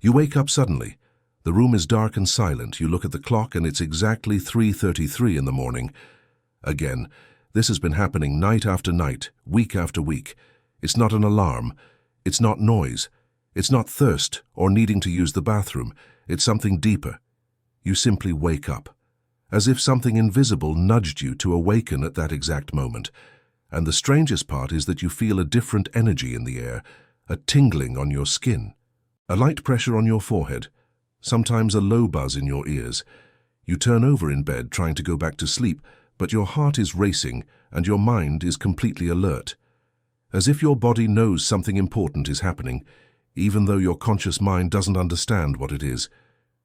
You wake up suddenly. The room is dark and silent. You look at the clock and it's exactly 3:33 in the morning. Again, this has been happening night after night, week after week. It's not an alarm. It's not noise. It's not thirst or needing to use the bathroom. It's something deeper. You simply wake up, as if something invisible nudged you to awaken at that exact moment. And the strangest part is that you feel a different energy in the air, a tingling on your skin, a light pressure on your forehead, sometimes a low buzz in your ears. You turn over in bed trying to go back to sleep, but your heart is racing and your mind is completely alert. As if your body knows something important is happening, even though your conscious mind doesn't understand what it is.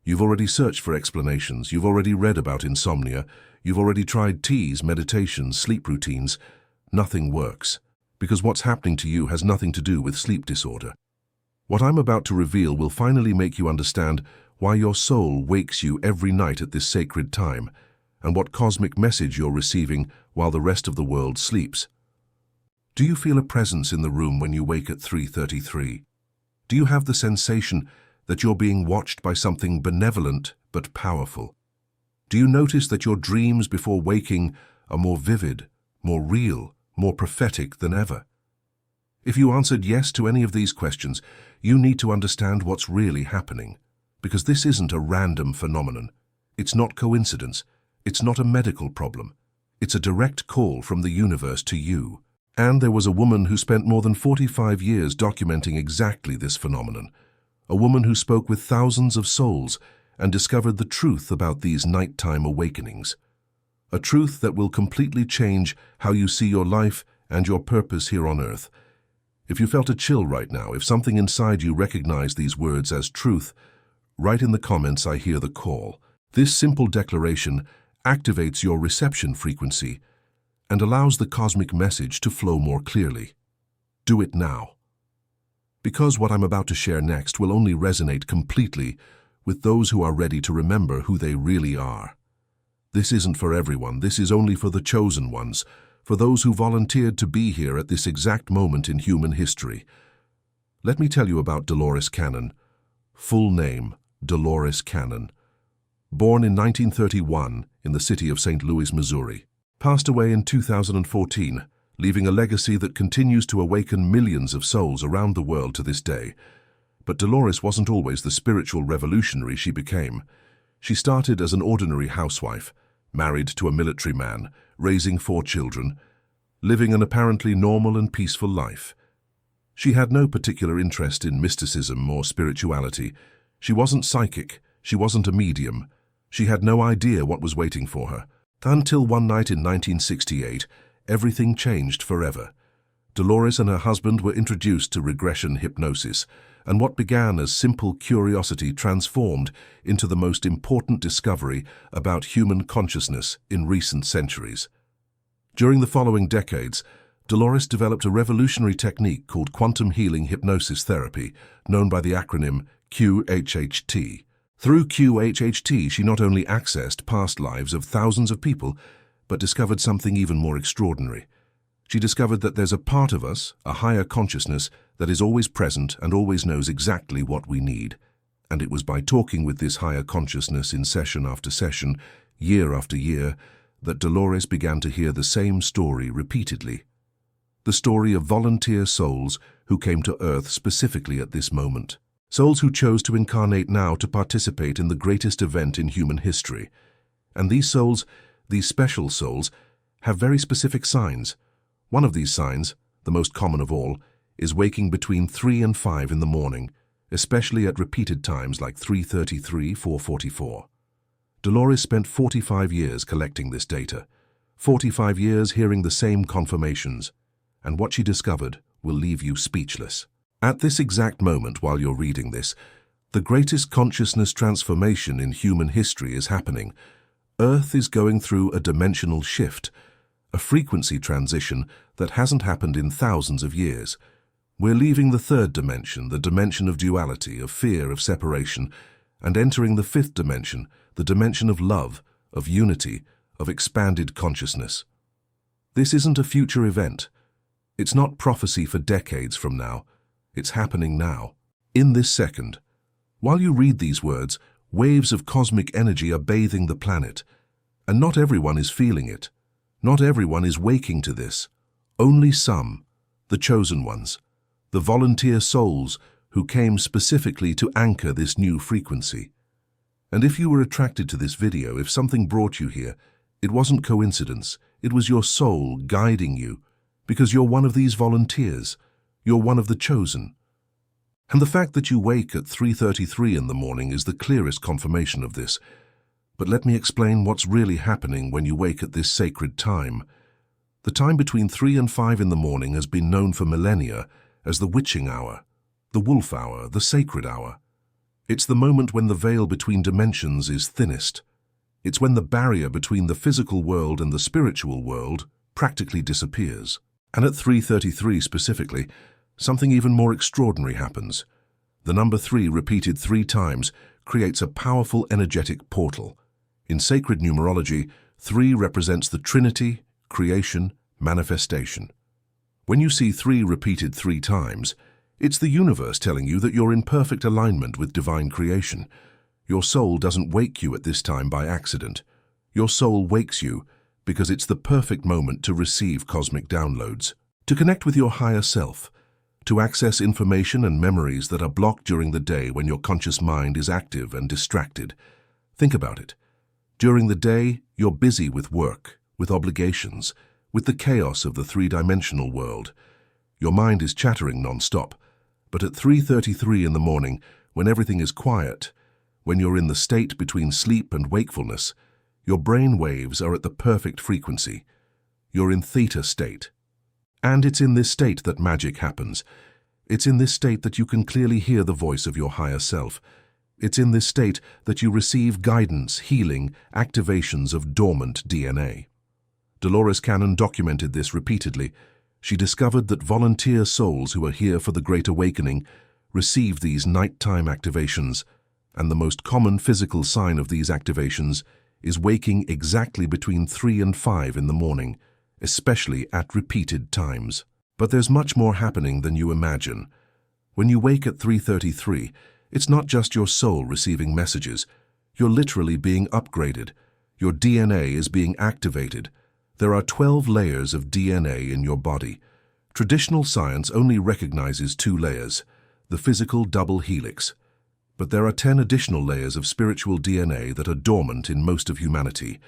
You've already searched for explanations, you've already read about insomnia, you've already tried teas, meditations, sleep routines. Nothing works, because what's happening to you has nothing to do with sleep disorder. What I'm about to reveal will finally make you understand why your soul wakes you every night at this sacred time, and what cosmic message you're receiving while the rest of the world sleeps. Do you feel a presence in the room when you wake at 3:33? Do you have the sensation that you're being watched by something benevolent but powerful? Do you notice that your dreams before waking are more vivid, more real, more prophetic than ever? If you answered yes to any of these questions, you need to understand what's really happening, because this isn't a random phenomenon. It's not coincidence. It's not a medical problem. It's a direct call from the universe to you. And there was a woman who spent more than 45 years documenting exactly this phenomenon. A woman who spoke with thousands of souls and discovered the truth about these nighttime awakenings. A truth that will completely change how you see your life and your purpose here on earth. If you felt a chill right now, if something inside you recognized these words as truth, write in the comments, "I hear the call." This simple declaration activates your reception frequency and allows the cosmic message to flow more clearly. Do it now. Because what I'm about to share next will only resonate completely with those who are ready to remember who they really are. This isn't for everyone. This is only for the chosen ones, for those who volunteered to be here at this exact moment in human history. Let me tell you about Dolores Cannon. Full name, Dolores Cannon. Born in 1931 in the city of St. Louis, Missouri. Passed away in 2014, leaving a legacy that continues to awaken millions of souls around the world to this day. But Dolores wasn't always the spiritual revolutionary she became. She started as an ordinary housewife, married to a military man, raising 4 children, living an apparently normal and peaceful life. She had no particular interest in mysticism or spirituality. She wasn't psychic. She wasn't a medium. She had no idea what was waiting for her. Until one night in 1968, everything changed forever. Dolores and her husband were introduced to regression hypnosis, and what began as simple curiosity transformed into the most important discovery about human consciousness in recent centuries. During the following decades, Dolores developed a revolutionary technique called quantum healing hypnosis therapy, known by the acronym QHHT. Through QHHT, she not only accessed past lives of thousands of people, but discovered something even more extraordinary. She discovered that there's a part of us, a higher consciousness, that is always present and always knows exactly what we need. And it was by talking with this higher consciousness in session after session, year after year, that Dolores began to hear the same story repeatedly. The story of volunteer souls who came to Earth specifically at this moment. Souls who chose to incarnate now to participate in the greatest event in human history. And these souls, these special souls, have very specific signs. One of these signs, the most common of all, is waking between 3 and 5 in the morning, especially at repeated times like 3:33, 4:44. Dolores spent 45 years collecting this data, 45 years hearing the same confirmations, and what she discovered will leave you speechless. At this exact moment while you're reading this, the greatest consciousness transformation in human history is happening. Earth is going through a dimensional shift, a frequency transition that hasn't happened in thousands of years. We're leaving the 3rd dimension, the dimension of duality, of fear, of separation, and entering the 5th dimension, the dimension of love, of unity, of expanded consciousness. This isn't a future event. It's not prophecy for decades from now. It's happening now, in this second. While you read these words, waves of cosmic energy are bathing the planet. And not everyone is feeling it. Not everyone is waking to this. Only some, the chosen ones, the volunteer souls who came specifically to anchor this new frequency. And if you were attracted to this video, if something brought you here, it wasn't coincidence, it was your soul guiding you, because you're one of these volunteers, you're one of the chosen. And the fact that you wake at 3:33 in the morning is the clearest confirmation of this. But let me explain what's really happening when you wake at this sacred time. The time between 3 and 5 in the morning has been known for millennia as the witching hour, the wolf hour, the sacred hour. It's the moment when the veil between dimensions is thinnest. It's when the barrier between the physical world and the spiritual world practically disappears. And at 3:33 specifically, something even more extraordinary happens. The number 3 repeated 3 times creates a powerful energetic portal. In sacred numerology, 3 represents the Trinity, creation, manifestation. When you see 3 repeated 3 times, it's the universe telling you that you're in perfect alignment with divine creation. Your soul doesn't wake you at this time by accident. Your soul wakes you because it's the perfect moment to receive cosmic downloads, to connect with your higher self, to access information and memories that are blocked during the day when your conscious mind is active and distracted. Think about it. During the day, you're busy with work, with obligations, with the chaos of the three-dimensional world. Your mind is chattering non-stop. But at 3:33 in the morning, when everything is quiet, when you're in the state between sleep and wakefulness, your brain waves are at the perfect frequency. You're in theta state. And it's in this state that magic happens. It's in this state that you can clearly hear the voice of your higher self. It's in this state that you receive guidance, healing, activations of dormant DNA. Dolores Cannon documented this repeatedly. She discovered that volunteer souls who are here for the Great Awakening receive these nighttime activations, and the most common physical sign of these activations is waking exactly between 3 and 5 in the morning, especially at repeated times. But there's much more happening than you imagine. When you wake at 3:33, it's not just your soul receiving messages. You're literally being upgraded. Your DNA is being activated. There are 12 layers of DNA in your body. Traditional science only recognizes 2 layers, the physical double helix. But there are 10 additional layers of spiritual DNA that are dormant in most of humanity,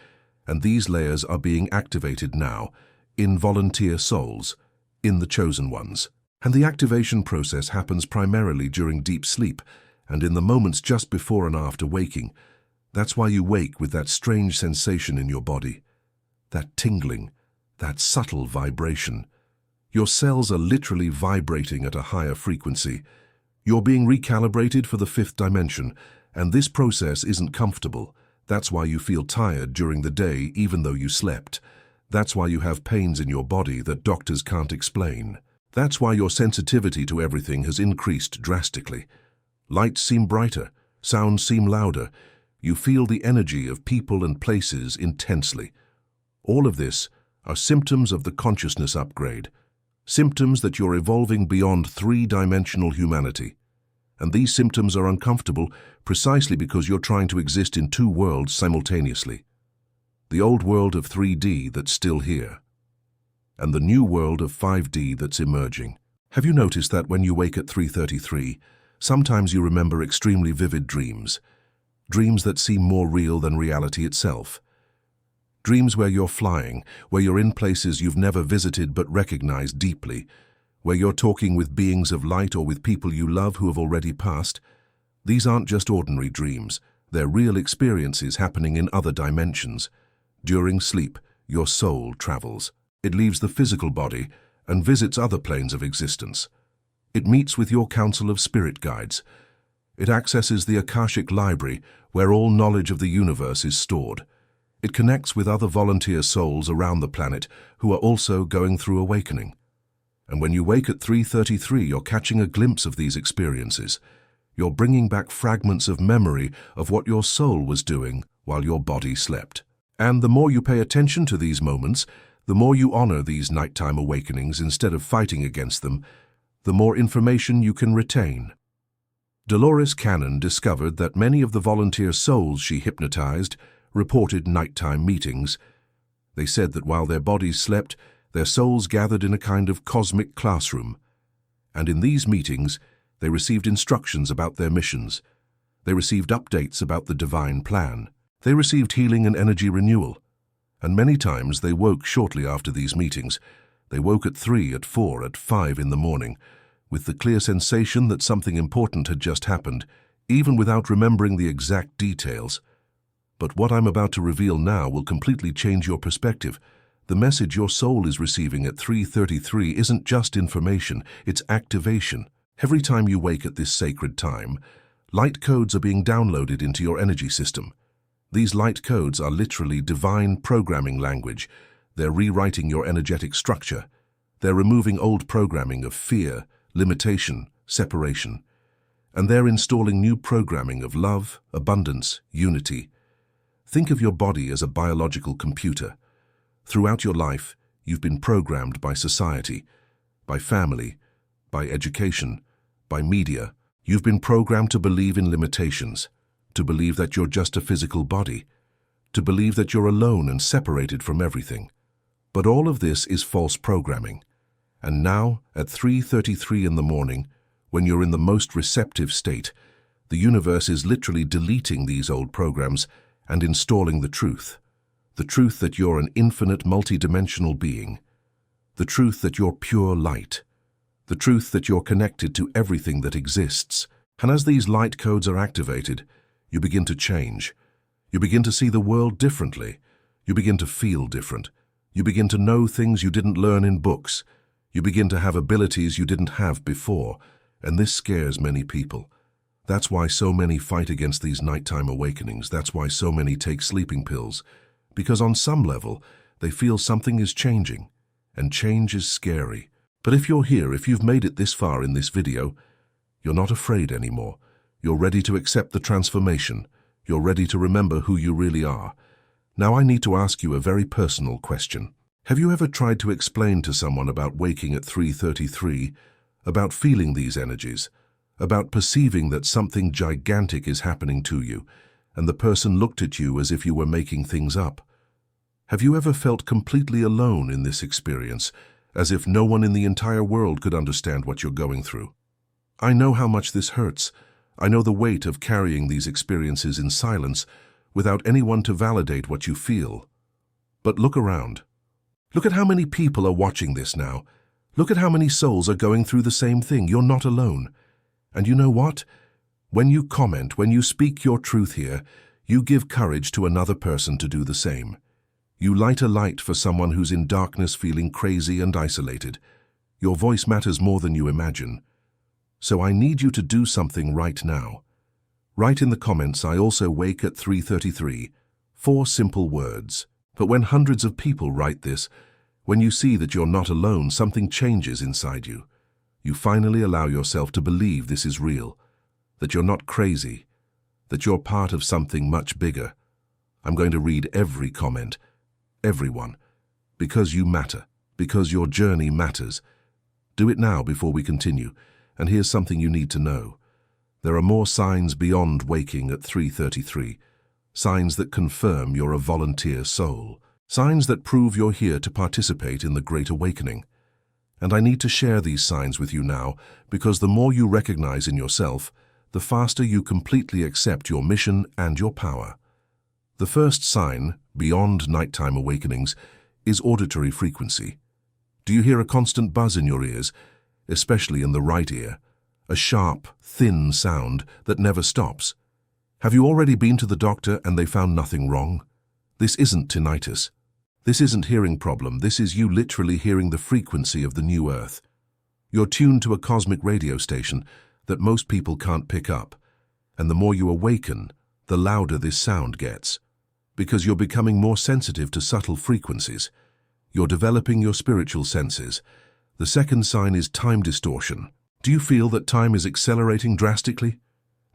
and these layers are being activated now, in volunteer souls, in the chosen ones. And the activation process happens primarily during deep sleep, and in the moments just before and after waking. That's why you wake with that strange sensation in your body. That tingling, that subtle vibration. Your cells are literally vibrating at a higher frequency. You're being recalibrated for the 5th dimension, and this process isn't comfortable. That's why you feel tired during the day even though you slept. That's why you have pains in your body that doctors can't explain. That's why your sensitivity to everything has increased drastically. Lights seem brighter, sounds seem louder. You feel the energy of people and places intensely. All of this are symptoms of the consciousness upgrade, symptoms that you're evolving beyond 3-dimensional humanity. And these symptoms are uncomfortable precisely because you're trying to exist in 2 worlds simultaneously. The old world of 3D that's still here, and the new world of 5D that's emerging. Have you noticed that when you wake at 3:33, sometimes you remember extremely vivid dreams? Dreams that seem more real than reality itself. Dreams where you're flying, where you're in places you've never visited but recognize deeply, where you're talking with beings of light or with people you love who have already passed. These aren't just ordinary dreams, they're real experiences happening in other dimensions. During sleep, your soul travels. It leaves the physical body and visits other planes of existence. It meets with your council of spirit guides. It accesses the Akashic library, where all knowledge of the universe is stored. It connects with other volunteer souls around the planet who are also going through awakening. And when you wake at 3:33, you're catching a glimpse of these experiences. You're bringing back fragments of memory of what your soul was doing while your body slept. And the more you pay attention to these moments, the more you honor these nighttime awakenings instead of fighting against them, the more information you can retain. Dolores Cannon discovered that many of the volunteer souls she hypnotized reported nighttime meetings. They said that while their bodies slept, their souls gathered in a kind of cosmic classroom. And in these meetings, they received instructions about their missions. They received updates about the divine plan. They received healing and energy renewal. And many times they woke shortly after these meetings. They woke at 3, at 4, at 5 in the morning, with the clear sensation that something important had just happened, even without remembering the exact details. But what I'm about to reveal now will completely change your perspective. The message your soul is receiving at 3:33 isn't just information, it's activation. Every time you wake at this sacred time, light codes are being downloaded into your energy system. These light codes are literally divine programming language. They're rewriting your energetic structure. They're removing old programming of fear, limitation, separation. And they're installing new programming of love, abundance, unity. Think of your body as a biological computer. Throughout your life, you've been programmed by society, by family, by education, by media. You've been programmed to believe in limitations, to believe that you're just a physical body, to believe that you're alone and separated from everything. But all of this is false programming. And now, at 3:33 in the morning, when you're in the most receptive state, the universe is literally deleting these old programs and installing the truth that you're an infinite multidimensional being, the truth that you're pure light, the truth that you're connected to everything that exists. And as these light codes are activated, you begin to change. You begin to see the world differently. You begin to feel different. You begin to know things you didn't learn in books. You begin to have abilities you didn't have before, and this scares many people. That's why so many fight against these nighttime awakenings. That's why so many take sleeping pills. Because on some level, they feel something is changing, and change is scary. But if you're here, if you've made it this far in this video, you're not afraid anymore. You're ready to accept the transformation. You're ready to remember who you really are. Now I need to ask you a very personal question. Have you ever tried to explain to someone about waking at 3:33, about feeling these energies, about perceiving that something gigantic is happening to you, and the person looked at you as if you were making things up? Have you ever felt completely alone in this experience, as if no one in the entire world could understand what you're going through? I know how much this hurts. I know the weight of carrying these experiences in silence without anyone to validate what you feel. But look around. Look at how many people are watching this now. Look at how many souls are going through the same thing. You're not alone. And you know what? When you comment, when you speak your truth here, you give courage to another person to do the same. You light a light for someone who's in darkness, feeling crazy and isolated. Your voice matters more than you imagine. So I need you to do something right now. Write in the comments, "I also wake at 3:33. 4 simple words. But when hundreds of people write this, when you see that you're not alone, something changes inside you. You finally allow yourself to believe this is real, that you're not crazy, that you're part of something much bigger. I'm going to read every comment, everyone, because you matter, because your journey matters. Do it now before we continue, and here's something you need to know. There are more signs beyond waking at 3:33, signs that confirm you're a volunteer soul, signs that prove you're here to participate in the Great Awakening. And I need to share these signs with you now, because the more you recognize in yourself, the faster you completely accept your mission and your power. The first sign, beyond nighttime awakenings, is auditory frequency. Do you hear a constant buzz in your ears, especially in the right ear? A sharp, thin sound that never stops. Have you already been to the doctor and they found nothing wrong? This isn't tinnitus. This isn't hearing problem. This is you literally hearing the frequency of the new earth. You're tuned to a cosmic radio station that most people can't pick up. And the more you awaken, the louder this sound gets. Because you're becoming more sensitive to subtle frequencies. You're developing your spiritual senses. The second sign is time distortion. Do you feel that time is accelerating drastically?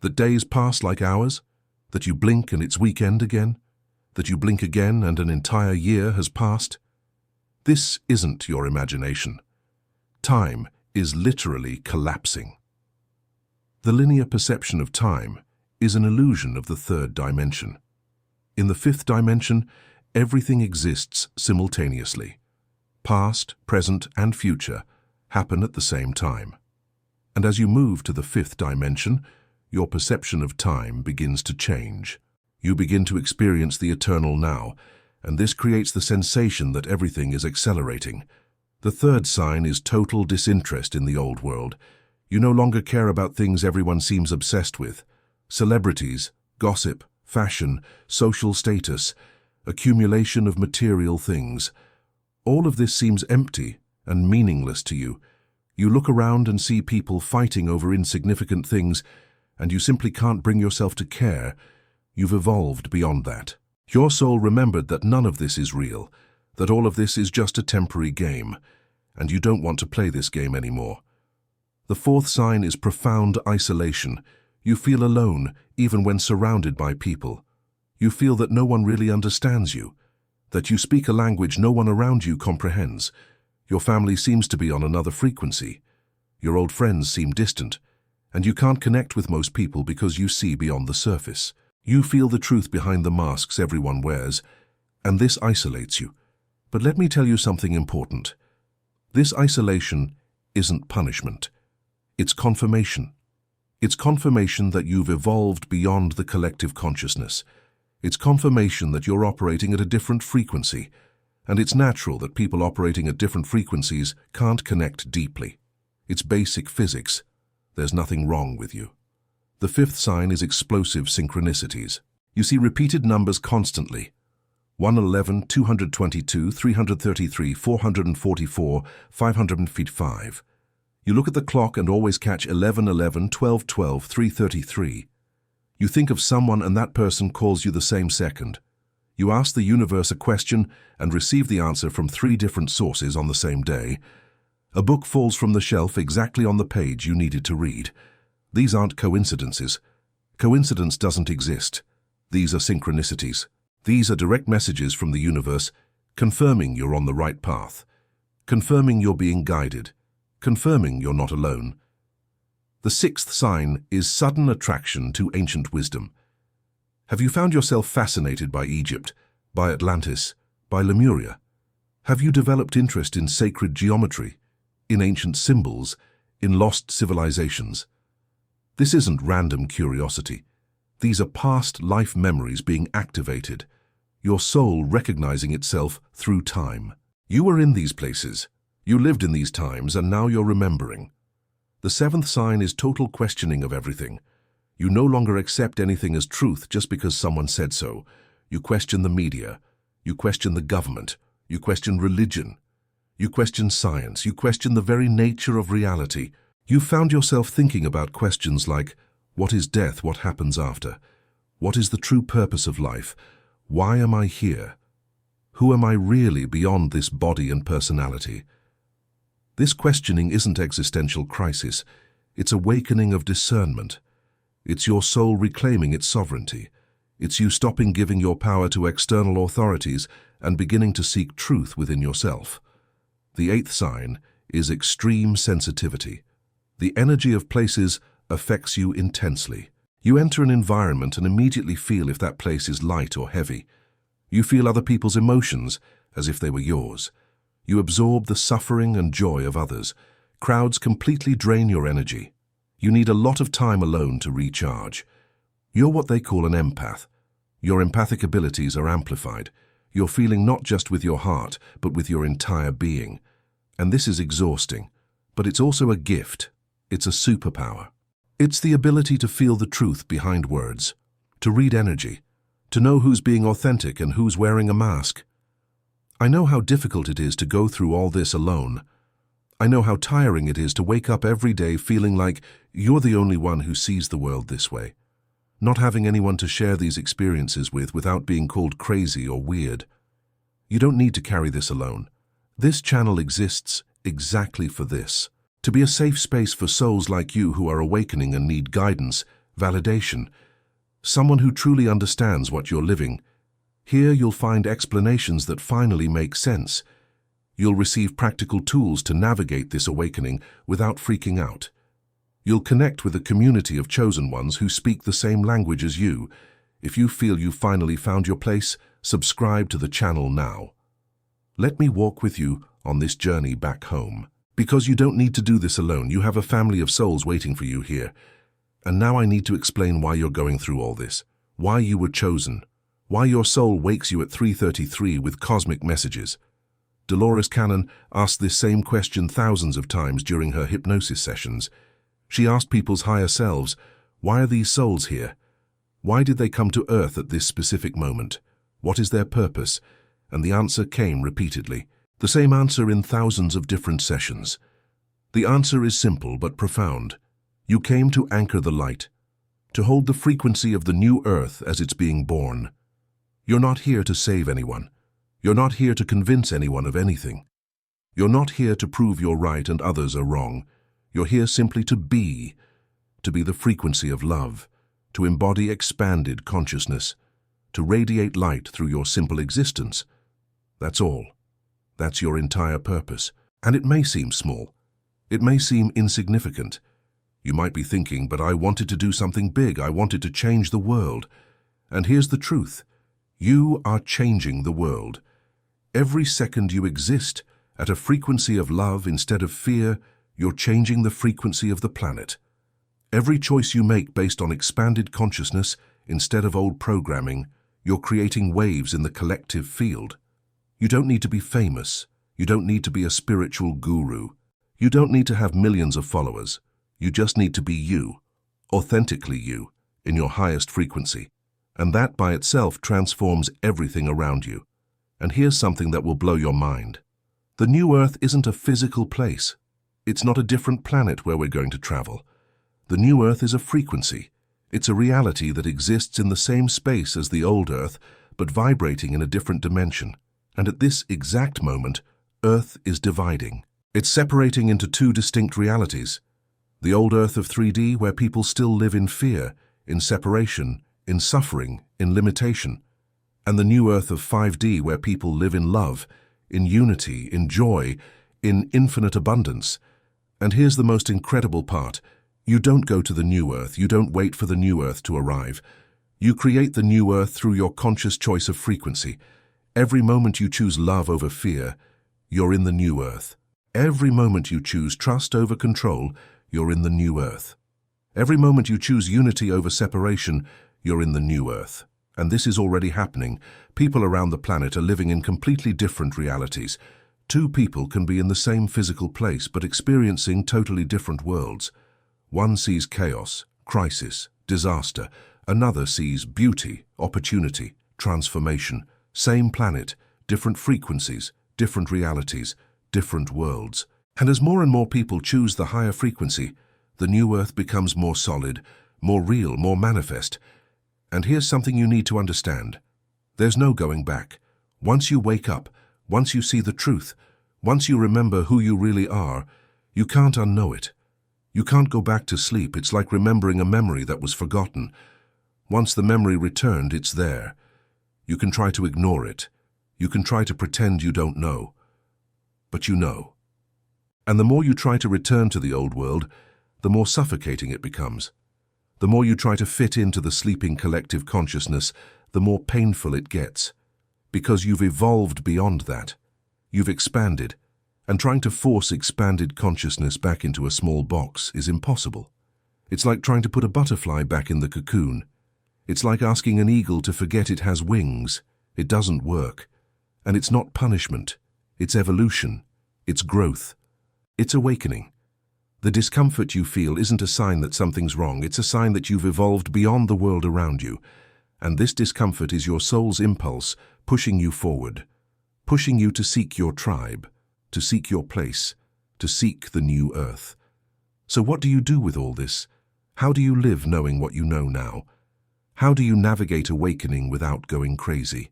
That days pass like hours? That you blink and it's weekend again? That you blink again and an entire year has passed? This isn't your imagination. Time is literally collapsing. The linear perception of time is an illusion of the third dimension. In the fifth dimension, everything exists simultaneously. Past, present, and future happen at the same time. And as you move to the fifth dimension, your perception of time begins to change. You begin to experience the eternal now, and this creates the sensation that everything is accelerating. The third sign is total disinterest in the old world. You no longer care about things everyone seems obsessed with. Celebrities, gossip, fashion, social status, accumulation of material things. All of this seems empty and meaningless to you. You look around and see people fighting over insignificant things, and you simply can't bring yourself to care. You've evolved beyond that. Your soul remembered that none of this is real, that all of this is just a temporary game, and you don't want to play this game anymore. The fourth sign is profound isolation. You feel alone, even when surrounded by people. You feel that no one really understands you, that you speak a language no one around you comprehends. Your family seems to be on another frequency. Your old friends seem distant, and you can't connect with most people because you see beyond the surface. You feel the truth behind the masks everyone wears, and this isolates you. But let me tell you something important. This isolation isn't punishment. It's confirmation. It's confirmation that you've evolved beyond the collective consciousness. It's confirmation that you're operating at a different frequency, and it's natural that people operating at different frequencies can't connect deeply. It's basic physics. There's nothing wrong with you. The fifth sign is explosive synchronicities. You see repeated numbers constantly. 111, 222, 333, 444, 555. You look at the clock and always catch 11:11, 12:12, 333. You think of someone and that person calls you the same second. You ask the universe a question and receive the answer from 3 different sources on the same day. A book falls from the shelf exactly on the page you needed to read. These aren't coincidences. Coincidence doesn't exist. These are synchronicities. These are direct messages from the universe, confirming you're on the right path, confirming you're being guided, confirming you're not alone. The sixth sign is sudden attraction to ancient wisdom. Have you found yourself fascinated by Egypt, by Atlantis, by Lemuria? Have you developed interest in sacred geometry, in ancient symbols, in lost civilizations? This isn't random curiosity. These are past life memories being activated, your soul recognizing itself through time. You were in these places, you lived in these times, and now you're remembering. The seventh sign is total questioning of everything. You no longer accept anything as truth just because someone said so. You question the media, you question the government, you question religion, you question science, you question the very nature of reality. You found yourself thinking about questions like, what is death? What happens after? What is the true purpose of life? Why am I here? Who am I really beyond this body and personality? This questioning isn't existential crisis. It's awakening of discernment. It's your soul reclaiming its sovereignty. It's you stopping giving your power to external authorities and beginning to seek truth within yourself. The eighth sign is extreme sensitivity. The energy of places affects you intensely. You enter an environment and immediately feel if that place is light or heavy. You feel other people's emotions as if they were yours. You absorb the suffering and joy of others. Crowds completely drain your energy. You need a lot of time alone to recharge. You're what they call an empath. Your empathic abilities are amplified. You're feeling not just with your heart, but with your entire being. And this is exhausting. But it's also a gift. It's a superpower. It's the ability to feel the truth behind words, to read energy, to know who's being authentic and who's wearing a mask. I know how difficult it is to go through all this alone. I know how tiring it is to wake up every day feeling like you're the only one who sees the world this way, not having anyone to share these experiences with without being called crazy or weird. You don't need to carry this alone. This channel exists exactly for this, to be a safe space for souls like you who are awakening and need guidance, validation, someone who truly understands what you're living. Here you'll find explanations that finally make sense. You'll receive practical tools to navigate this awakening without freaking out. You'll connect with a community of chosen ones who speak the same language as you. If you feel you've finally found your place, subscribe to the channel now. Let me walk with you on this journey back home. Because you don't need to do this alone. You have a family of souls waiting for you here. And now I need to explain why you're going through all this. Why you were chosen. Why your soul wakes you at 3:33 with cosmic messages. Dolores Cannon asked this same question thousands of times during her hypnosis sessions. She asked people's higher selves, why are these souls here? Why did they come to Earth at this specific moment? What is their purpose? And the answer came repeatedly. The same answer in thousands of different sessions. The answer is simple but profound. You came to anchor the light, to hold the frequency of the new Earth as it's being born. You're not here to save anyone. You're not here to convince anyone of anything. You're not here to prove you're right and others are wrong. You're here simply to be the frequency of love, to embody expanded consciousness, to radiate light through your simple existence. That's all. That's your entire purpose. And it may seem small. It may seem insignificant. You might be thinking, but I wanted to do something big. I wanted to change the world. And here's the truth. You are changing the world. Every second you exist at a frequency of love instead of fear, you're changing the frequency of the planet. Every choice you make based on expanded consciousness instead of old programming, you're creating waves in the collective field. You don't need to be famous. You don't need to be a spiritual guru. You don't need to have millions of followers. You just need to be you, authentically you, in your highest frequency. And that by itself transforms everything around you. And here's something that will blow your mind. The new Earth isn't a physical place. It's not a different planet where we're going to travel. The new Earth is a frequency. It's a reality that exists in the same space as the old Earth, but vibrating in a different dimension. And at this exact moment, Earth is dividing. It's separating into two distinct realities. The old Earth of 3D, where people still live in fear, in separation, in suffering, in limitation. And the new Earth of 5D, where people live in love, in unity, in joy, in infinite abundance. And here's the most incredible part. You don't go to the new Earth. You don't wait for the new Earth to arrive. You create the new Earth through your conscious choice of frequency. Every moment you choose love over fear, you're in the new Earth. Every moment you choose trust over control, you're in the new Earth. Every moment you choose unity over separation, you're in the new Earth. And this is already happening. People around the planet are living in completely different realities. Two people can be in the same physical place but experiencing totally different worlds. One sees chaos, crisis, disaster. Another sees beauty, opportunity, transformation. Same planet, different frequencies, different realities, different worlds. And as more and more people choose the higher frequency, the new Earth becomes more solid, more real, more manifest. And here's something you need to understand. There's no going back. Once you wake up, once you see the truth, once you remember who you really are, you can't unknow it. You can't go back to sleep. It's like remembering a memory that was forgotten. Once the memory returned, it's there. You can try to ignore it. You can try to pretend you don't know. But you know. And the more you try to return to the old world, the more suffocating it becomes. The more you try to fit into the sleeping collective consciousness, the more painful it gets. Because you've evolved beyond that. You've expanded. And trying to force expanded consciousness back into a small box is impossible. It's like trying to put a butterfly back in the cocoon. It's like asking an eagle to forget it has wings. It doesn't work. And it's not punishment. It's evolution. It's growth. It's awakening. The discomfort you feel isn't a sign that something's wrong. It's a sign that you've evolved beyond the world around you. And this discomfort is your soul's impulse pushing you forward, pushing you to seek your tribe, to seek your place, to seek the new Earth. So what do you do with all this? How do you live knowing what you know now? How do you navigate awakening without going crazy?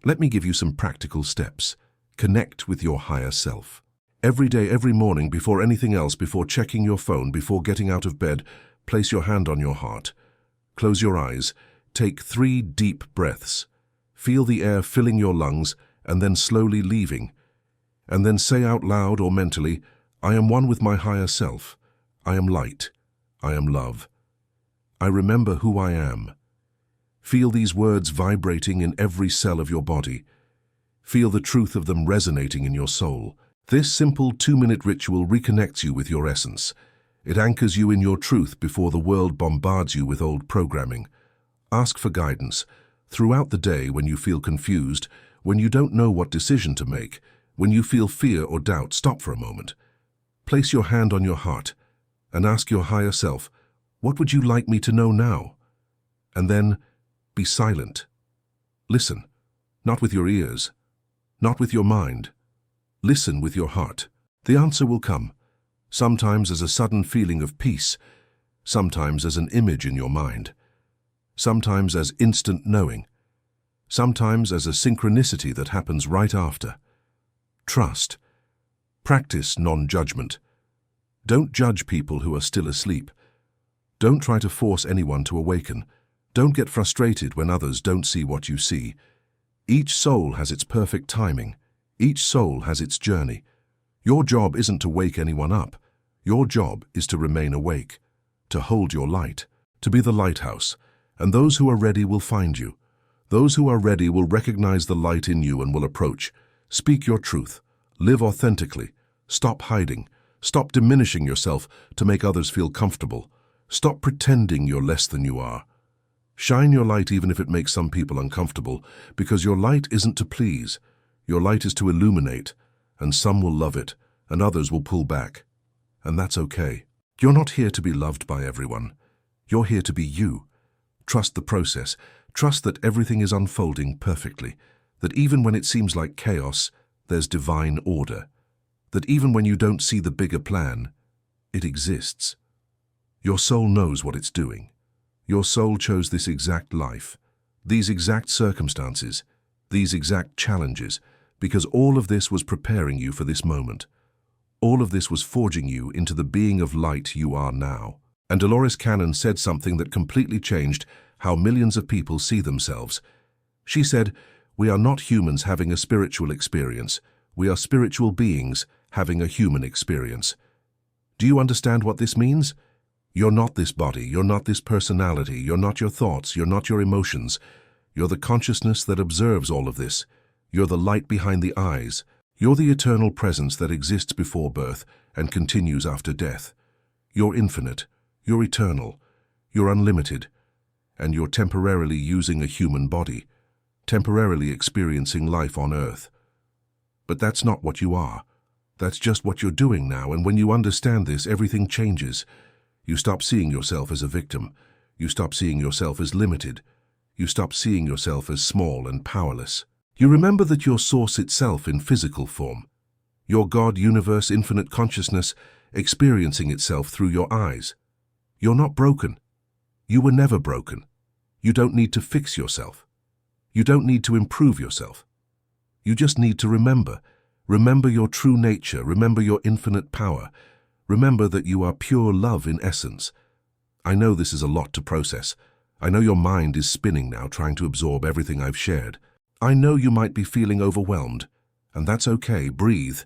Let me give you some practical steps. Connect with your higher self. Every day, every morning, before anything else, before checking your phone, before getting out of bed, place your hand on your heart. Close your eyes. Take 3 deep breaths. Feel the air filling your lungs and then slowly leaving. And then say out loud or mentally, I am one with my higher self. I am light. I am love. I remember who I am. Feel these words vibrating in every cell of your body. Feel the truth of them resonating in your soul. This simple 2-minute ritual reconnects you with your essence. It anchors you in your truth before the world bombards you with old programming. Ask for guidance. Throughout the day, when you feel confused, when you don't know what decision to make, when you feel fear or doubt, stop for a moment. Place your hand on your heart and ask your higher self, what would you like me to know now? And then be silent. Listen, not with your ears, not with your mind. Listen with your heart. The answer will come, sometimes as a sudden feeling of peace, sometimes as an image in your mind, sometimes as instant knowing, sometimes as a synchronicity that happens right after. Trust. Practice non-judgment. Don't judge people who are still asleep. Don't try to force anyone to awaken. Don't get frustrated when others don't see what you see. Each soul has its perfect timing. Each soul has its journey. Your job isn't to wake anyone up. Your job is to remain awake, to hold your light, to be the lighthouse. And those who are ready will find you. Those who are ready will recognize the light in you and will approach. Speak your truth. Live authentically. Stop hiding. Stop diminishing yourself to make others feel comfortable. Stop pretending you're less than you are. Shine your light even if it makes some people uncomfortable, because your light isn't to please. Your light is to illuminate, and some will love it, and others will pull back. And that's okay. You're not here to be loved by everyone. You're here to be you. Trust the process. Trust that everything is unfolding perfectly, that even when it seems like chaos, there's divine order, that even when you don't see the bigger plan, it exists. Your soul knows what it's doing. Your soul chose this exact life, these exact circumstances, these exact challenges, because all of this was preparing you for this moment. All of this was forging you into the being of light you are now. And Dolores Cannon said something that completely changed how millions of people see themselves. She said, "We are not humans having a spiritual experience. We are spiritual beings having a human experience." Do you understand what this means? You're not this body, you're not this personality, you're not your thoughts, you're not your emotions. You're the consciousness that observes all of this. You're the light behind the eyes. You're the eternal presence that exists before birth and continues after death. You're infinite, you're eternal, you're unlimited, and you're temporarily using a human body, temporarily experiencing life on earth. But that's not what you are. That's just what you're doing now, and when you understand this, everything changes. You stop seeing yourself as a victim. You stop seeing yourself as limited. You stop seeing yourself as small and powerless. You remember that you're source itself in physical form. Your God, universe, infinite consciousness, experiencing itself through your eyes. You're not broken. You were never broken. You don't need to fix yourself. You don't need to improve yourself. You just need to remember. Remember your true nature. Remember your infinite power. Remember that you are pure love in essence. I know this is a lot to process. I know your mind is spinning now, trying to absorb everything I've shared. I know you might be feeling overwhelmed, and that's okay. Breathe.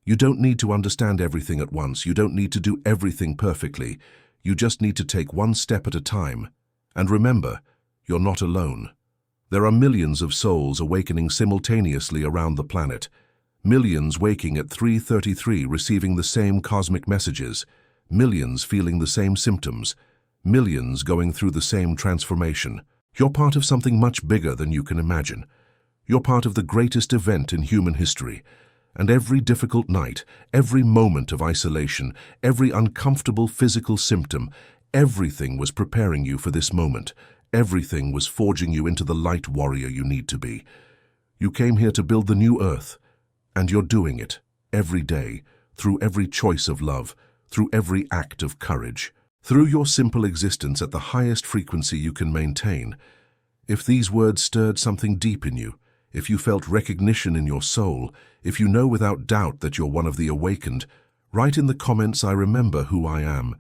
You don't need to understand everything at once. You don't need to do everything perfectly. You just need to take one step at a time. And remember, you're not alone. There are millions of souls awakening simultaneously around the planet. Millions waking at 3:33 receiving the same cosmic messages. Millions feeling the same symptoms. Millions going through the same transformation. You're part of something much bigger than you can imagine. You're part of the greatest event in human history. And every difficult night, every moment of isolation, every uncomfortable physical symptom, everything was preparing you for this moment. Everything was forging you into the light warrior you need to be. You came here to build the new earth, and you're doing it every day, through every choice of love, through every act of courage, through your simple existence at the highest frequency you can maintain. If these words stirred something deep in you, if you felt recognition in your soul, if you know without doubt that you're one of the awakened, write in the comments, "I remember who I am."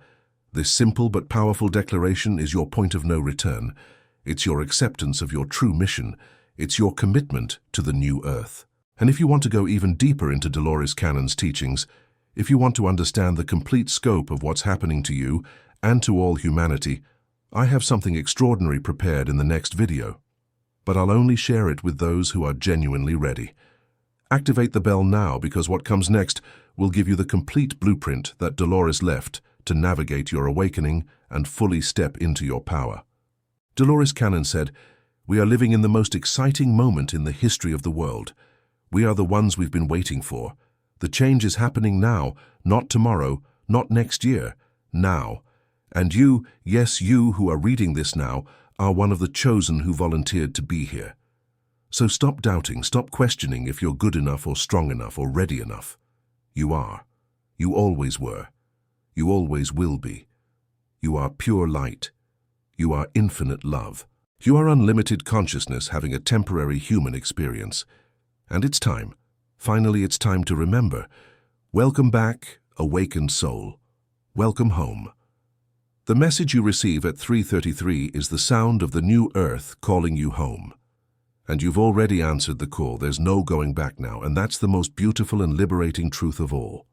This simple but powerful declaration is your point of no return. It's your acceptance of your true mission. It's your commitment to the new earth. And if you want to go even deeper into Dolores Cannon's teachings, if you want to understand the complete scope of what's happening to you and to all humanity, I have something extraordinary prepared in the next video. But I'll only share it with those who are genuinely ready. Activate the bell now, because what comes next will give you the complete blueprint that Dolores left to navigate your awakening and fully step into your power. Dolores Cannon said, "We are living in the most exciting moment in the history of the world. We are the ones we've been waiting for. The change is happening now, not tomorrow, not next year, now. And you, yes, you who are reading this now, are one of the chosen who volunteered to be here. So stop doubting, stop questioning if you're good enough or strong enough or ready enough. You are. You always were. You always will be. You are pure light. You are infinite love. You are unlimited consciousness having a temporary human experience. And it's time. Finally, it's time to remember. Welcome back, awakened soul. Welcome home. The message you receive at 3:33 is the sound of the new earth calling you home. And you've already answered the call. There's no going back now, and that's the most beautiful and liberating truth of all.